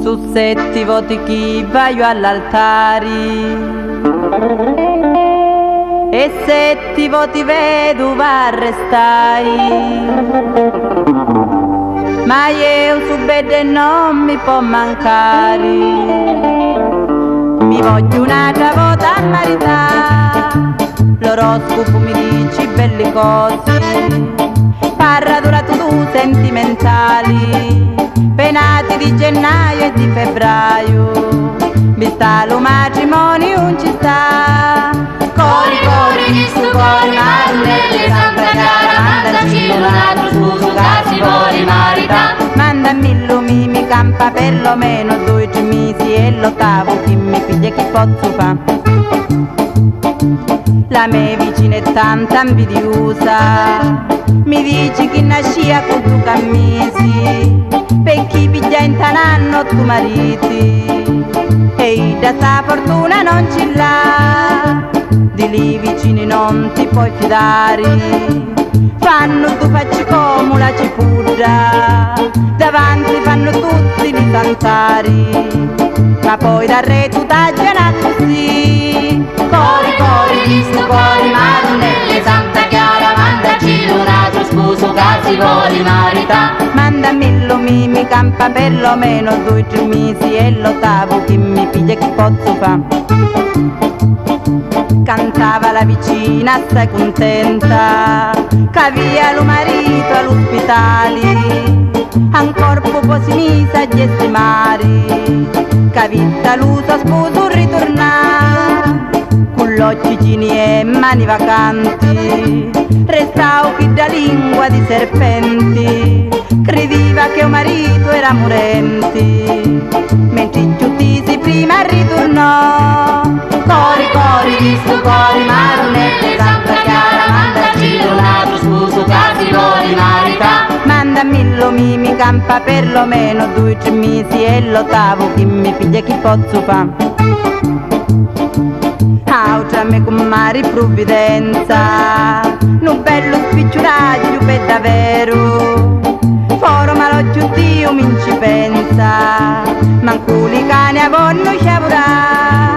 Su 7 voti chi va io all'altare e 7 voti vedova restai, ma io su bede non mi può mancare, mi voglio un'altra volta a marità, l'oroscopo mi dice belle cose, parla durato tu sentimentali, penati di gennaio e di febbraio, mi sta lo matrimonio non ci sta. Cori cori di stu cori marunelle Santa Chiara, mandaci un altro scuso che si vuole marita. Mandami lumi mi campa perlomeno 2 mesi e l'8avo chi mi piglia chi posso fa. La mia vicina è tanta invidiosa, mi dici che nascia con tu cammisi, per chi piglia in tananno tu mariti, e da sta fortuna non ci l'ha. Di lì vicini non ti puoi fidare, fanno tu facci come la cipudda, davanti fanno tutti i tantari, ma poi da re tu tagliano così. Cori cori di stu cori marunelle Santa Chiara, mandaci un altro sposo che si vuole marita. Mandami lumi mi campa perlomeno 2 mesi e l'8avo chi mi piglia chi posso fa. Cantava la vicina assai contenta, che via lo marito all'ospitale, ancor poco si mise a gestimare, che vita l'uso sposo ritornare, con l'occhi gini e mani vacanti, restavo chi da lingua di serpenti, credeva che un marito era morente, mentre tutti si prima ritornò. Cori cori di stu cori marunelle Santa Chiara, mandaci un altro sposo che si vuole marita. Mandami lumi mi campa perlomeno 2 mesi e l'8avo chi mi piglia chi posso fa. Auciami con mari provvidenza, un bello spicciuraggio per davvero, forma lo giudio mi ci pensa, manco li cani a vonno sciavorà,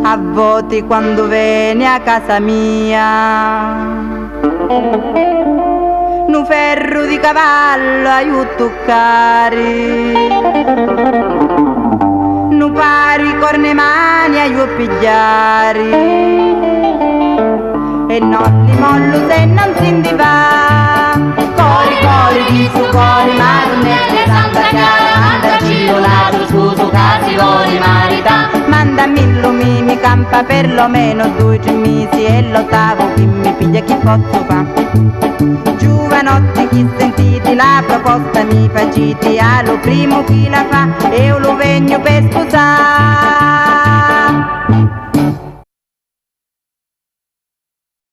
a voti quando vieni a casa mia, un ferro di cavallo aiuto cari, un pari corne mani aiuto pigliari, e non li mollo se non si indiva. Cori cori di stu cori marunelle Santa Chiara, mandaci un altro sposo che si vuole marita. Mandami lumi mi campa perlomeno 2 mesi e l'8avo chi mi piglia chi posso fa. Giovanotti chi sentiti la proposta mi faciti, allo primo chi la fa e io lo vengo per sposare.